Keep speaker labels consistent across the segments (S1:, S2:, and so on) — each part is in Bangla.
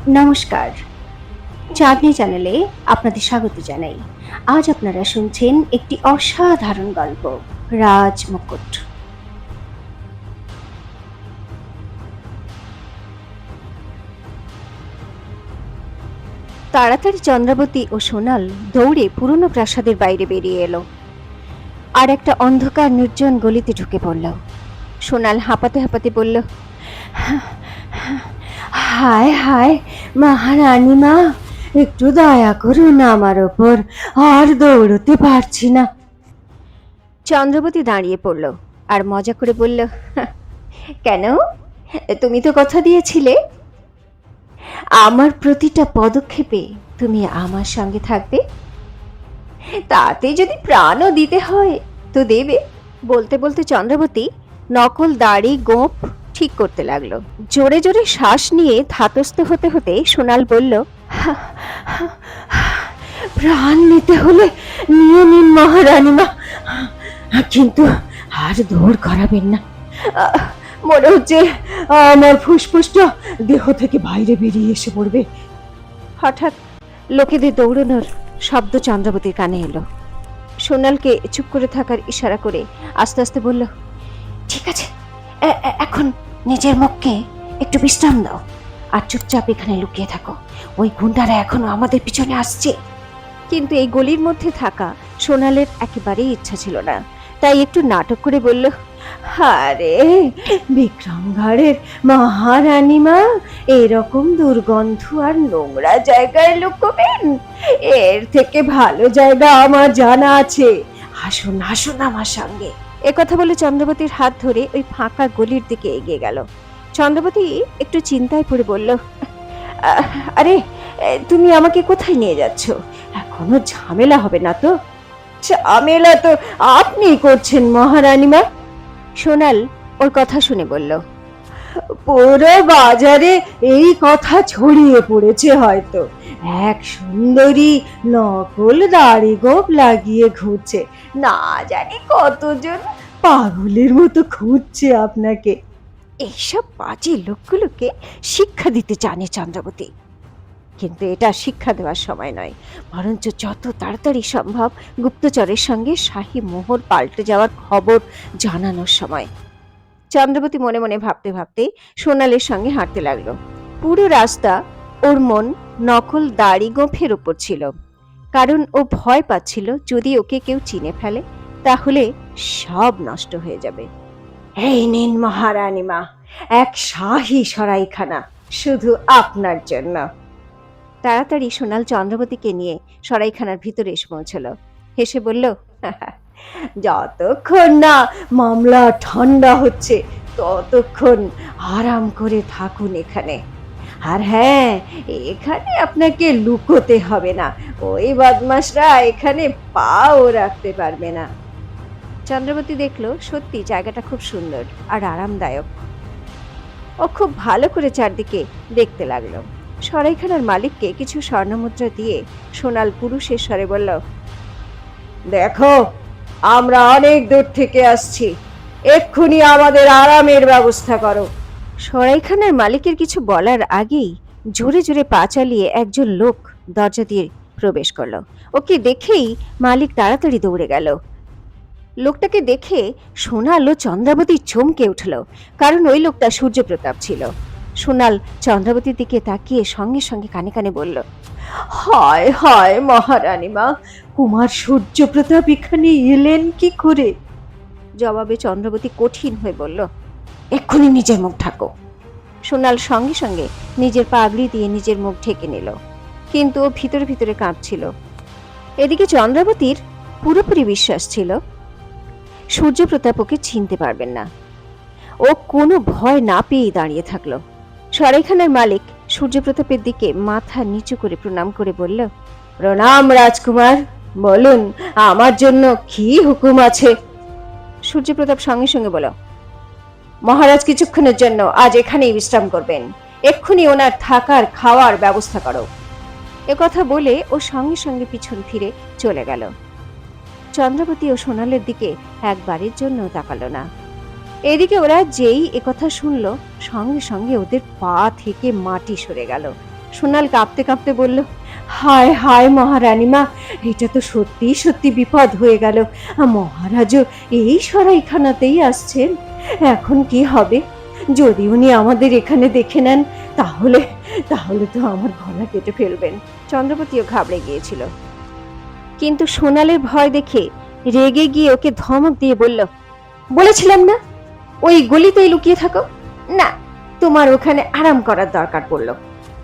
S1: নমস্কার, চাঁদনি চ্যানেলে আপনাদের স্বাগত জানাই। আজ আপনারা শুনছেন একটি অসাধারণ গল্প, রাজমুকুট। তাড়াতাড়ি চন্দ্রাবতী ও সোনাল দৌড়ে পুরনো প্রাসাদের বাইরে বেরিয়ে এলো, আর একটা অন্ধকার নির্জন গলিতে ঢুকে পড়ল। সোনাল হাঁপাতে হাঁপাতে বলল, হায় হায় মহারানী মা, একটু দয়া করুন আমার ওপর, আর দৌড়তে পারছি না। চন্দ্রবতী দাঁড়িয়ে পড়ল আর মজা করে বলল, কেন, তুমি তো কথা দিয়েছিলে আমার প্রতিটা পদক্ষেপে তুমি আমার সঙ্গে থাকবে, তাতে যদি প্রাণও দিতে হয় তো দেবে। বলতে বলতে চন্দ্রবতী নকল দাড়ি গোঁফ ঠিক করতে লাগলো। জোরে জোরে শ্বাস নিয়ে ধাতস্থ হতে হতে সোনাল বলল, প্রাণ নিতে হলে নিয়ে নিন মহারানী মা, কিন্তু আর দৌড় করাবেন না। মনে হচ্ছে আমার ফুসফুসটা দেহ থেকে বাইরে বেরিয়ে এসে পড়বে। হঠাৎ লোকেদের দৌড়ানোর শব্দ চন্দ্রাবতীর কানে এলো। সোনালকে চুপ করে থাকার ইশারা করে আস্তে আস্তে বলল, ঠিক আছে, এখন নিজের মুখকে একটু বিশ্রাম দাও আর চুপচাপ এখানে লুকিয়ে থাকো, ওই গুন্ডারা এখনো আমাদের পিছনে আসছে। কিন্তু এই গলির মধ্যে থাকা সোনালের একেবারেই ইচ্ছা ছিল না, তাই একটু নাটক করে বলল, আরে বিক্রমগড়ের মহারানী মা, এরকম দুর্গন্ধ আর নোংরা জায়গায় লুকোবেন? এর থেকে ভালো জায়গা আমার জানা আছে, আসুন আসুন আমার সঙ্গে। একথা বলে চন্দ্রবতীর হাত ধরে ওই ফাঁকা গলির দিকে এগিয়ে গেল। চন্দ্রবতী একটু চিন্তায় পড়ে বলল, আরে তুমি আমাকে কোথায় নিয়ে যাচ্ছ? কোনো ঝামেলা হবে না তো? ঝামেলা তো আপনি করছেন মহারানী মা। সোনাল ওর কথা শুনে বলল, পুরো বাজারে এই কথা ছড়িয়ে পড়েছে হয়তো, এক সুন্দরী নকল দাড়ি গোঁফ লাগিয়ে ঘুরছে, না জানি কতজন পাগলের মতো খুঁজছে আপনাকে। এইসব বাজে লোকগুলোকে শিক্ষা দিতে জানে চন্দ্রাবতী, কিন্তু এটা শিক্ষা দেওয়ার সময় নয়, বরঞ্চ যত তাড়াতাড়ি সম্ভব গুপ্তচরের সঙ্গে শাহী মোহর পাল্টে যাওয়ার খবর জানানোর সময়। চন্দ্রবতী মনে মনে ভাবতে ভাবতে সোনালের সঙ্গে হাঁটতে লাগলো। পুরো রাস্তা ওর মন নকল দাড়ি গোঁফের উপর ছিল, কারণ ও ভয় পাচ্ছিল যদি ওকে কেউ চিনে ফেলে তাহলে সব নষ্ট হয়ে যাবে। এই নিন মহারানী মা, এক শাহী সরাইখানা শুধু আপনার জন্য। তাড়াতাড়ি সোনাল চন্দ্রবতীকে নিয়ে সরাইখানার ভিতরে এসে পৌঁছল। হেসে বলল, যতক্ষণ না মামলা ঠান্ডা হচ্ছে ততক্ষণ আরাম করে থাকুন এখানে। আর হ্যাঁ, এখানে আপনাকে লুকোতে হবে না, ওই বদমাশরা এখানে পাও রাখতে পারবে না। চন্দ্রবতী দেখলো সত্যি জায়গাটা খুব সুন্দর আর আরামদায়ক। ও খুব ভালো করে চারদিকে দেখতে লাগলো। সরাইখানার মালিককে কিছু স্বর্ণমুদ্রা দিয়ে সোনাল পুরুষের স্বরে বলল, দেখো, আমরা অনেক দূর থেকে আসছি, এক্ষুনি আমাদের আরামের ব্যবস্থা করো। সরাইখানার মালিকের কিছু বলার আগেই জোরে জোরে পা চালিয়ে একজন লোক দরজা দিয়ে প্রবেশ করলো। ওকে দেখেই মালিক তাড়াতাড়ি দৌড়ে গেল। লোকটাকে দেখে সোনাল ও চন্দ্রাবতী চমকে উঠল, কারণ ওই লোকটা সূর্যপ্রতাপ ছিল। সোনাল চন্দ্রাবতীর দিকে তাকিয়ে সঙ্গে সঙ্গে কানে কানে বলল, হায় হায় মহারানী মা, কুমার সূর্যপ্রতাপ এখানে এলেন কি করে? জবাবে চন্দ্রাবতী কঠিন হয়ে বলল, এক্ষুনি নিজের মুখ ঢাকো। সোনাল সঙ্গে সঙ্গে নিজের পাগড়ি দিয়ে নিজের মুখ ঢেকে নিল, কিন্তু ও ভিতরে ভিতরে কাঁপছিল। এদিকে চন্দ্রাবতীর পুরোপুরি বিশ্বাস ছিল সূর্যপ্রতাপ ওকে চিনতে পারবেন না। ও কোনো ভয় না পেয়েই দাঁড়িয়ে থাকলো। সরাইখানার মালিক সূর্যপ্রতাপের দিকে মাথা নিচু করে প্রণাম করে বলল, প্রণাম রাজকুমার, বলুন আমার জন্য কি হুকুম আছে? সূর্যপ্রতাপ সঙ্গে সঙ্গে বলল, মহারাজ কিছুক্ষণের জন্য আজ এখানেই বিশ্রাম করবেন, এক্ষুনি ওনার থাকার খাওয়ার ব্যবস্থা করো। একথা বলে ও সঙ্গে সঙ্গে পিছন ফিরে চলে গেল। চন্দ্রাবতী ও সোনালের দিকে একবারের জন্য তাকালো না। এদিকে ওরা যেই একথা শুনল, সঙ্গে সঙ্গে ওদের পা থেকে মাটি সরে গেল। সোনাল কাঁপতে কাঁপতে বলল, হায় হায় মহারানীমা, এটা তো সত্যি সত্যি বিপদ হয়ে গেল। মহারাজও এই সরাইখানাতেই আসছেন। এখন কি হবে? যদি উনি আমাদের এখানে দেখে নেন, তাহলে তাহলে তো আমার গলা কেটে ফেলবেন। চন্দ্রবতীও ঘাবড়ে গিয়েছিল, কিন্তু সোনালের ভয় দেখে রেগে গিয়ে ওকে ধমক দিয়ে বলল, বলেছিলাম না ওই গলিতেই লুকিয়ে থাকো? না, তোমার ওখানে আরাম করার দরকার পড়লো।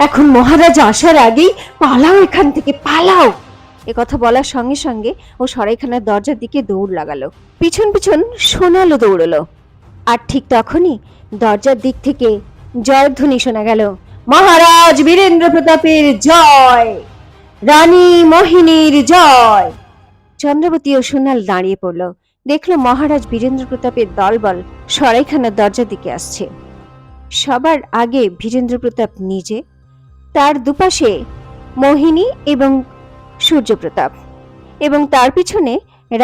S1: এখন মহারাজ আসার আগেই পালাও এখান থেকে, পালাও। এ কথা বলার সঙ্গে সঙ্গে ও সরাইখানার দরজার দিকে দৌড় লাগালো। পিছন পিছন সোনালও দৌড়লো। আর ঠিক তখনই দরজার দিক থেকে জয়ধ্বনি শোনা গেল, মহারাজ বীরেন্দ্র প্রতাপের জয়, রানী মোহিনীর জয়। চন্দ্রবতী ও সোনাল দাঁড়িয়ে পড়ল। দেখলো মহারাজ বীরেন্দ্র প্রতাপের দলবল সরাইখানার দরজার দিকে আসছে। সবার আগে বীরেন্দ্র প্রতাপ নিজে, তার দুপাশে মোহিনী এবং সূর্যপ্রতাপ, এবং তার পিছনে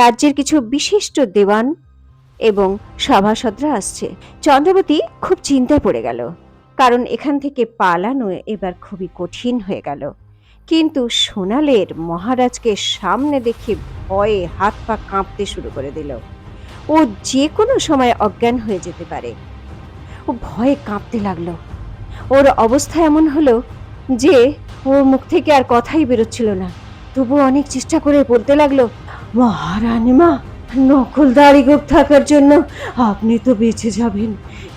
S1: রাজ্যের কিছু বিশিষ্ট দেওয়ান এবং সভাসদরা আসছে। চন্দ্রবতী খুব চিন্তায় পড়ে গেল, কারণ এখান থেকে পালানো এবার খুবই কঠিন হয়ে গেল। কিন্তু সোনালের মহারাজকে সামনে দেখে ভয়ে হাত পা কাঁপতে শুরু করে দিল। ও যে কোনো সময় অজ্ঞান হয়ে যেতে পারে। ও ভয়ে কাঁপতে লাগলো। ওর অবস্থা এমন হলো যে ওর মুখ থেকে আর কথাই বেরোচ্ছিল না। তবু অনেক চেষ্টা করে বলতে লাগলো, মহারানীমা, নকল দাড়ি গোঁফ থাকার জন্য আপনি তো বেঁচে যাবেন,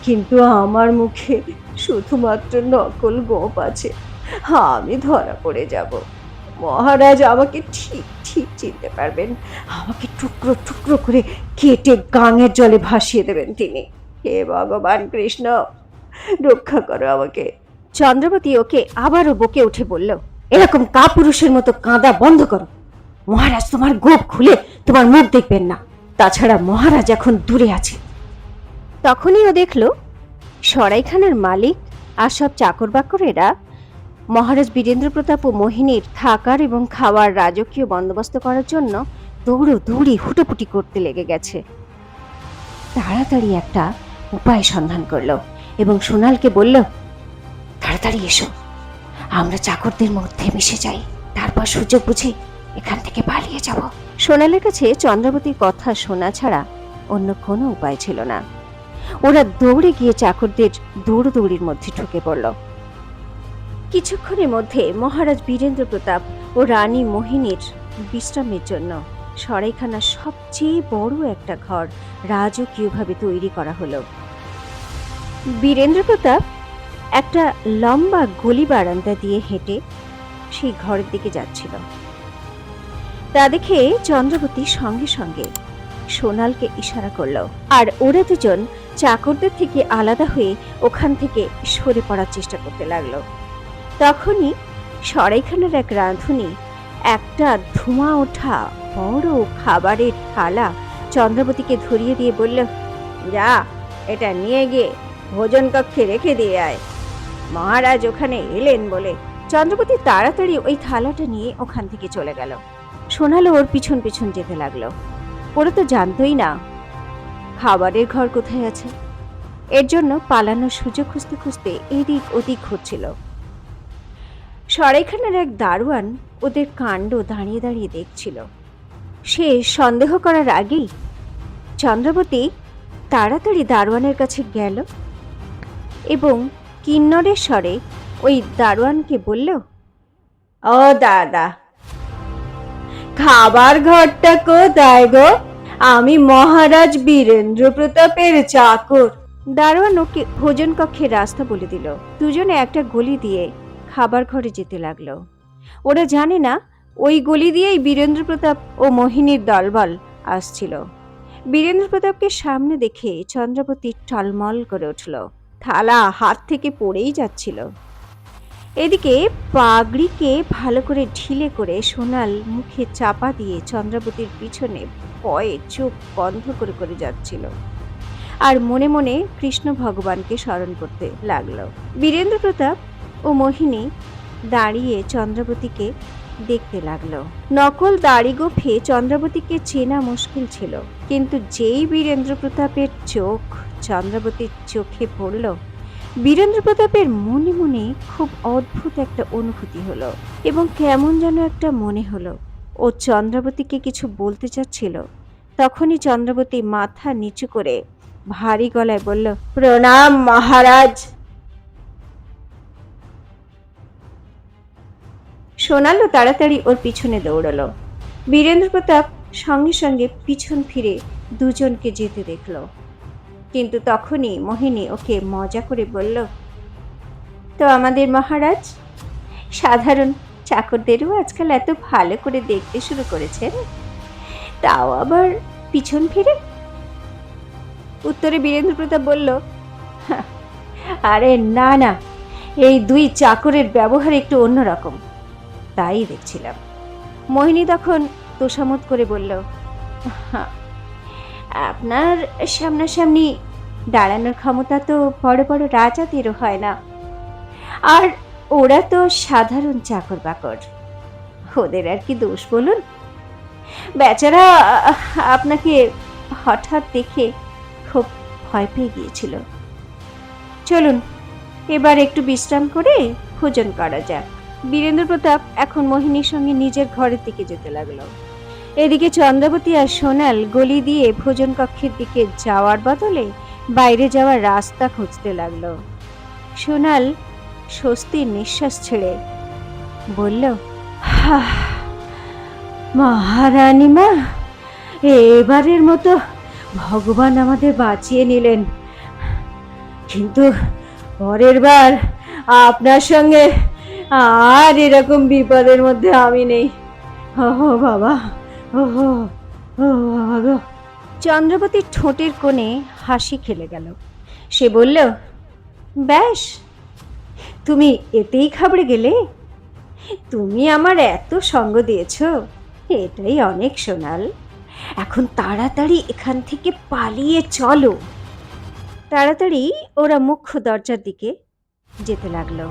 S1: কিন্তু আমার মুখে শুধুমাত্র নকল গোঁফ আছে। আমি ধরা পড়ে যাব। মহারাজ আমাকে ঠিক ঠিক চিনতে পারবেন। আমাকে টুকরো টুকরো করে কেটে গাঙের জলে ভাসিয়ে দেবেন তিনি। হে ভগবান কৃষ্ণ, রক্ষা করো আমাকে। চন্দ্রবতী ওকে আবারও বকে উঠে বলল, এরকম কাপুরুষের মতো কাঁদা বন্ধ করো। মহারাজ তোমার গোঁফ খুলে তোমার মুখ দেখবেন না। তাছাড়া মহারাজ এখন দূরে আছে। তখনই ও দেখলো সরাইখানার মালিক আর সব চাকর বাকরেরা মহারাজ বীরেন্দ্র প্রতাপ ও মোহিনীর থাকার এবং খাওয়ার রাজকীয় বন্দোবস্ত করার জন্য দৌড়ি হুটোপুটি করতে লেগে গেছে। তাড়াতাড়ি একটা উপায় সন্ধান করলো এবং সোনালকে বলল, তাড়াতাড়ি এসো, আমরা চাকরদের মধ্যে মিশে যাই, তারপর সুযোগ বুঝে এখান থেকে পালিয়ে যাব। সোনালের কাছে চন্দ্রবতীর কথা শোনা ছাড়া অন্য কোনো উপায় ছিল না। ওরা দৌড়ে গিয়ে চাকরদের দৌড়দৌড়ির মধ্যে ঢুকে পড়ল। কিছুক্ষণের মধ্যে মহারাজ বীরেন্দ্র প্রতাপ ও রানী মোহিনীর বিশ্রামের জন্য সরাইখানার সবচেয়ে বড় একটা ঘর রাজকীয়ভাবে তৈরি করা হলো। বীরেন্দ্র প্রতাপ একটা লম্বা গলি বারান্দা দিয়ে হেঁটে সেই ঘরের দিকে যাচ্ছিল। তা দেখে চন্দ্রবতী সঙ্গে সঙ্গে সোনালকে ইশারা করলো, আর ওরা দুজন চাকরদের থেকে আলাদা হয়ে ওখান থেকে সরে পড়ার চেষ্টা করতে লাগলো। তখনই সরাইখানার এক রাঁধুনি একটা ধোঁয়া ওঠা বড় খাবারের থালা চন্দ্রবতীকে ধরিয়ে দিয়ে বলল, যা, এটা নিয়ে গিয়ে ভোজন কক্ষে রেখে দিয়ে আয়, মহারাজ ওখানে এলেন বলে। চন্দ্রবতী তাড়াতাড়ি ওই থালাটা নিয়ে ওখান থেকে চলে গেল। সোনালো ওর পিছন পিছন যেতে লাগলো। ওরা তো জানতোই না খাবারের ঘর কোথায় আছে। এর জন্য পালানোর সুযোগ খুঁজতে খুঁজতে এদিক ওদিক ঘুরছিল। সরাইখানার এক দারোয়ান ওদের কাণ্ড দাঁড়িয়ে দাঁড়িয়ে দেখছিল। সে সন্দেহ করার আগেই চন্দ্রবতী তাড়াতাড়ি দারোয়ানের কাছে গেল এবং কিন্নরের স্বরে ওই দারোয়ানকে বলল, ও দাদা, খাবার ঘরটা কোথায় গো? আমি মহারাজ বীরেন্দ্র প্রতাপের চাকর। দারোয়ান ওকে ভোজন কক্ষের রাস্তা বলে দিল। দুজনে একটা গলি দিয়ে খাবার ঘরে যেতে লাগলো। ওরা জানে না ওই গলি দিয়েই বীরেন্দ্র প্রতাপ ও মোহিনীর দলবল আসছিল। বীরেন্দ্র প্রতাপকে সামনে দেখে চন্দ্রবতী টলমল করে উঠল। থালা হাত থেকে পড়েই যাচ্ছিল। এদিকে পাগড়িকে ভালো করে ঢিলে করে সোনাল মুখে চাপা দিয়ে চন্দ্রবতীর পিছনে ভয়ে চোখ বন্ধ করে করে যাচ্ছিল, আর মনে মনে কৃষ্ণ ভগবানকে স্মরণ করতে লাগলো। বীরেন্দ্র প্রতাপ ও মোহিনী দাঁড়িয়ে চন্দ্রবতীকে দেখতে লাগলো। নকল দাড়ি গোঁফে চন্দ্রবতীকে চেনা মুশকিল ছিল, কিন্তু যেই বীরেন্দ্র প্রতাপের চোখ চন্দ্রবতীর চোখে পড়ল, বীরেন্দ্র প্রতাপের মনে মনে খুব অদ্ভুত একটা অনুভূতি হলো, এবং কেমন যেন একটা মনে হলো ও চন্দ্রাবতীকে কিছু বলতে চাচ্ছিল। তখনই চন্দ্রাবতী মাথা নিচু করে ভারী গলায় বলল, প্রণাম মহারাজ। সোনালও তাড়াতাড়ি ওর পিছনে দৌড়ালো। বীরেন্দ্র প্রতাপ সঙ্গে সঙ্গে পিছন ফিরে দুজনকে যেতে দেখল, কিন্তু তখনই মোহিনী ওকে মজা করে বলল, তো আমাদের মহারাজ সাধারণ চাকরদেরও আজকাল এত ভালো করে দেখতে শুরু করেছেন, তাও আবার পিছন ফিরে? উত্তরে বীরেন্দ্র প্রতাপ বলল, আরে না না, এই দুই চাকরের ব্যবহার একটু অন্যরকম, তাই দেখছিলাম। মোহিনী তখন তোষামত করে বলল, আপনার সামনাসামনি দাঁড়ানোর ক্ষমতা তো বড় বড় রাজাদেরও হয় না, আর ওরা তো সাধারণ চাকর বাকর, ওদের আর কি দোষ বলুন? বেচারা আপনাকে হঠাৎ দেখে খুব ভয় পেয়ে গিয়েছিল। চলুন এবার একটু বিশ্রাম করে ভোজন করা যাক। বীরেন্দ্র প্রতাপ এখন মোহিনীর সঙ্গে নিজের ঘরের দিকে যেতে লাগলো। এদিকে চন্দ্রাবতী আর সোনাল গলি দিয়ে ভোজন কক্ষের দিকে যাওয়ার বদলে বাইরে যাওয়ার রাস্তা খুঁজতে লাগলো। সোনাল স্বস্তির নিঃশ্বাস ছেড়ে বলল, মহারানী মা, এবারের মতো ভগবান আমাদের বাঁচিয়ে নিলেন, কিন্তু পরের বার আপনার সঙ্গে আর এরকম বিপদের মধ্যে আমি নেই। ও বাবা, ও বাবা গো। চন্দ্রাবতীর ঠোঁটের কোণে হাসি খেলে গেল। সে বলল, ব্যাস, তুমি এতেই ঘাবড়ে গেলে? তুমি আমার এত সঙ্গ দিয়েছ, এটাই অনেক সোনাল। এখন তাড়াতাড়ি এখান থেকে পালিয়ে চলো। তাড়াতাড়ি ওরা মুখ্য দরজার দিকে যেতে লাগলো,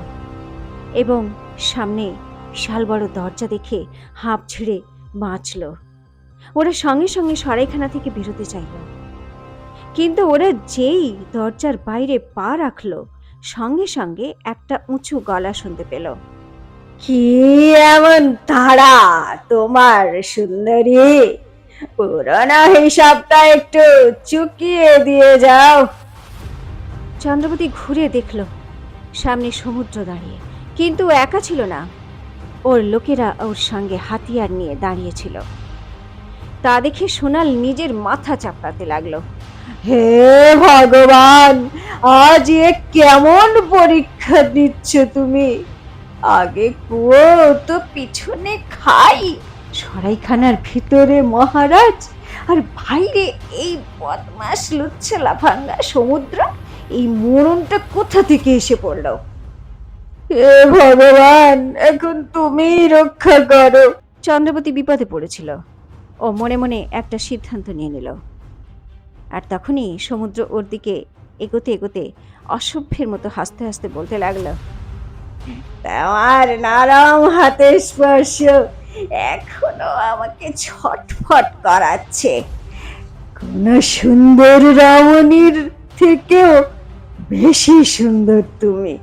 S1: এবং সামনে বিশাল বড় দরজা দেখে হাঁপ ছেড়ে বাঁচল। ওরা সঙ্গে সঙ্গে সরাইখানা থেকে বেরোতে চাইল, কিন্তু ওরা যেই দরজার বাইরে পা রাখলো, সঙ্গে সঙ্গে একটা উঁচু গলা শুনতে পেল। কি এমন তাড়া তোমার সুন্দরী? পুরনো হিসাবটা একটু চুকিয়ে দিয়ে যাও। চন্দ্রাবতী ঘুরে দেখল সামনে সমুদ্র দাঁড়িয়ে, কিন্তু একা ছিল না, ওর লোকেরা ওর সঙ্গে হাতিয়ার নিয়ে দাঁড়িয়েছিল। তা দেখে সোনাল নিজের মাথা চাপড়াতে লাগলো। হে ভগবান, আজ এ কেমন পরীক্ষা দিচ্ছ তুমি? আগে কুয়ো তো পিছনে খাই, সরাইখানার ভিতরে মহারাজ, আর বাইরে এই বদমাশ লুচ্ছে লাফাঙ্গা সমুদ্র। এই মরণটা কোথা থেকে এসে পড়লো? হে ভগবান, এখন তুমিই রক্ষা করো। চন্দ্রাবতী বিপদে পড়েছিল। ও মনে মনে একটা সিদ্ধান্ত নিয়ে নিল, আর তখনই সমুদ্র ওর দিকে এগোতে এগোতে অসভ্যের মতো হাসতে হাসতে বলতে লাগলো, তোমার নরম হাতের স্পর্শ এখনো আমাকে ছটফট করাচ্ছে। কোন সুন্দর রমণীর থেকেও বেশি সুন্দর তুমি।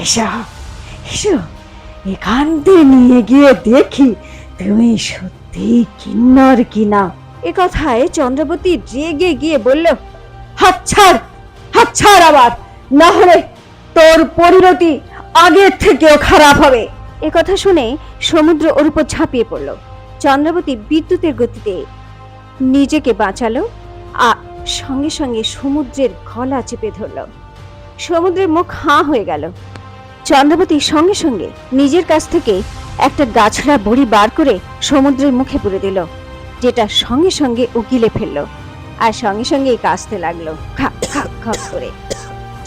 S1: এসো এসো, একান্তে নিয়ে গিয়ে দেখি তুমি সত্যি কিন্নর কিনা। এ কথায় চন্দ্রাবতী রেগে গিয়ে বলল, হাত ছাড়, হাত ছাড় আবার, না হলে তোর পরিণতি আগের থেকেও খারাপ হবে। এ কথা শুনে সমুদ্র ওর উপর ঝাঁপিয়ে পড়ল। চন্দ্রাবতী বিদ্যুতের গতিতে নিজেকে বাঁচালো, আর সঙ্গে সঙ্গে সমুদ্রের গলা চেপে ধরল। সমুদ্রের মুখ হাঁ হয়ে গেল। চন্দ্রাবতী সঙ্গে সঙ্গে নিজের কাছ থেকে একটা গাছড়া বড়ি বার করে সমুদ্রের মুখে পুরে দিল, যেটা সঙ্গে সঙ্গে ও গিলে ফেলল, আর সঙ্গে সঙ্গে কাঁচতে লাগলো খাপ খাপ খাপ করে।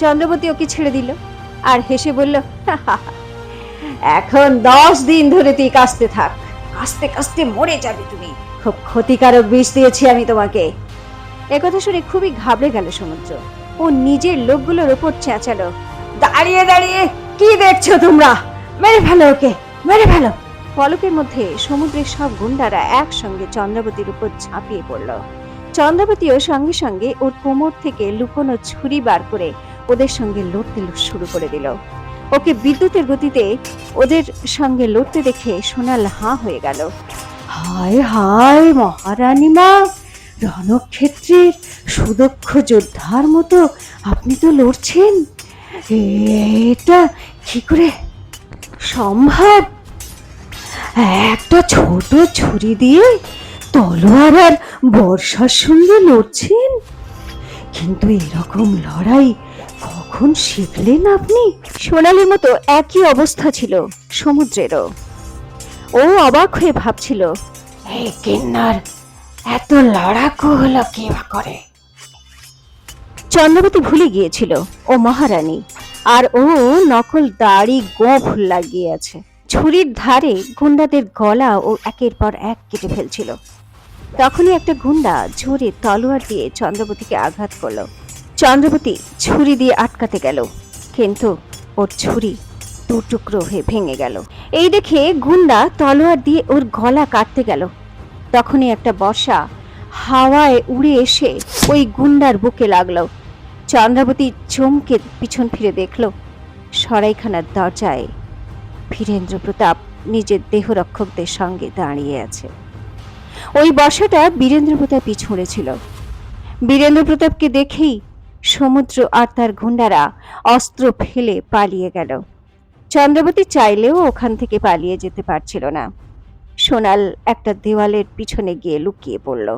S1: চন্দ্রাবতী ওকে ছেড়ে দিল আর হেসে বলল, এখন 10 দিন ধরে তুই কাঁচতে থাক, কাঁচতে কাঁচতে মরে যাবে তুমি। খুব ক্ষতিকারক বিষ দিয়েছি আমি তোমাকে। একথা শুনে খুবই ঘাবড়ে গেল সমুদ্র। ও নিজের লোকগুলোর ওপর চেঁচালো, দাঁড়িয়ে দাঁড়িয়ে কি দেখছো তোমরা? মেরে ফেলো ওকে, মেরে ফেলো। পলকের মধ্যে সমুদ্রের সব গুন্ডারা একসঙ্গে চন্দ্রাবতীর উপর ঝাঁপিয়ে পড়ল। চন্দ্রাবতীও সঙ্গে সঙ্গে ওর কোমর থেকে লুকোনো ছুরি বার করে ওদের সঙ্গে লড়তে শুরু করে দিল। ওকে বিদ্যুতের গতিতে ওদের সঙ্গে লড়তে দেখে সোনাল হাঁ হয়ে গেল। হায় হায় মহারানী মা, রণক্ষেত্রের সুদক্ষ যোদ্ধার মতো আপনি তো লড়ছেন, এটা কি করে সম্ভব? একটা ছোট ছুরি দিয়ে তলোয়ার আর বর্ষার সঙ্গে লড়ছেন, কিন্তু এরকম লড়াই কখন শিখলেন আপনি? সোনালির মতো একই অবস্থা ছিল সমুদ্রেরও। ও অবাক হয়ে ভাবছিল, এই কিন্নর এত লড়াকু হলো কি করে? চন্দ্রবতী ভুলে গিয়েছিল ও মহারানী, আর ও নকল দাড়ি গোঁফ লাগিয়ে আছে। ছুরির ধারে গুন্ডাদের গলা ও একের পর এক কেটে ফেলছিল। তখনই একটা গুন্ডা জোরে তলোয়ার দিয়ে চন্দ্রবতীকে আঘাত করলো। চন্দ্রবতী ছুরি দিয়ে আটকাতে গেল, কিন্তু ওর ছুরি দু টুকরো হয়ে ভেঙে গেল। এই দেখে গুন্ডা তলোয়ার দিয়ে ওর গলা কাটতে গেল। তখনই একটা বর্ষা হাওয়ায় উড়ে এসে ওই গুন্ডার বুকে লাগলো। চন্দ্রাবতী চমকে পিছন ফিরে দেখল, সরাইখানার দরজায় বীরেন্দ্র প্রতাপ নিজের দেহরক্ষকদের সঙ্গে দাঁড়িয়ে আছে। ওই বর্ষাটা বীরেন্দ্র প্রতাপই ছুঁড়েছিল। বীরেন্দ্র প্রতাপকে দেখেই সমুদ্র আর তার গুন্ডারা অস্ত্র ফেলে পালিয়ে গেল। চন্দ্রাবতী চাইলেও ওখান থেকে পালিয়ে যেতে পারছিল না। সোনাল একটা দেওয়ালের পিছনে গিয়ে লুকিয়ে পড়ল।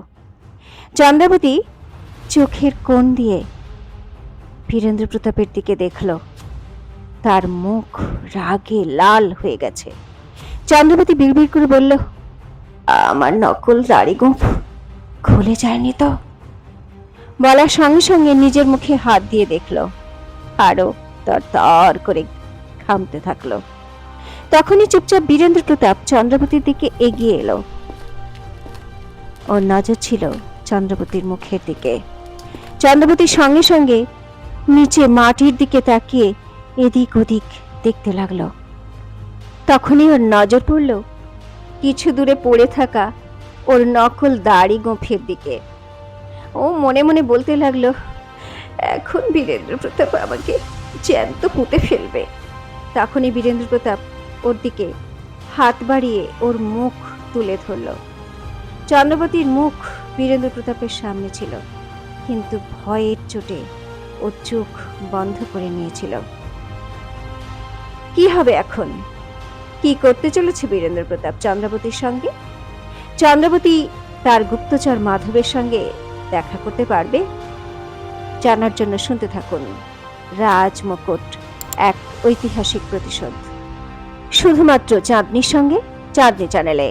S1: চন্দ্রাবতী চোখের কোণ দিয়ে বীরেন্দ্র প্রতাপের দিকে দেখল। তার মুখ রাগে লাল হয়ে গেছে। চন্দ্রাবতী বিড়বিড় করে বলল, আমার নকল দাড়ি গোঁফ খুলে যায়নি তো? বলার সঙ্গে সঙ্গে নিজের মুখে হাত দিয়ে দেখল, আরো তর করে ঘামতে থাকলো। তখনই চুপচাপ বীরেন্দ্র প্রতাপ চন্দ্রাবতীর দিকে এগিয়ে এলো। ওর নজর ছিল চন্দ্রাবতীর মুখের দিকে। চন্দ্রাবতীর সঙ্গে সঙ্গে নিচে মাটির দিকে তাকিয়ে এদিক ওদিক দেখতে লাগলো। তখনই ওর নজর পড়ল কিছু দূরে পড়ে থাকা ওর নকল দাড়ি গোঁফের দিকে। ও মনে মনে বলতে লাগলো, এখন বীরেন্দ্র প্রতাপ আমাকে জ্যান্ত পুঁতে ফেলবে। তখনই বীরেন্দ্র প্রতাপ ওর দিকে হাত বাড়িয়ে ওর মুখ তুলে ধরল। চন্দ্রাবতীর মুখ বীরেন্দ্র প্রতাপের সামনে ছিল, কিন্তু ভয়ের চোটে ওর চোখ বন্ধ করে নিয়েছিল। কি হবে এখন? কি করতে চলেছে বীরেন্দ্র প্রতাপ চন্দ্রাবতীর সঙ্গে? চন্দ্রাবতী তার গুপ্তচর মাধবের সঙ্গে দেখা করতে পারবে? জানার জন্য শুনতে থাকুন রাজমুকুট, এক ঐতিহাসিক প্রতিশোধ, শুধুমাত্র চাঁদনির সঙ্গে, চাঁদনি চ্যানেলে।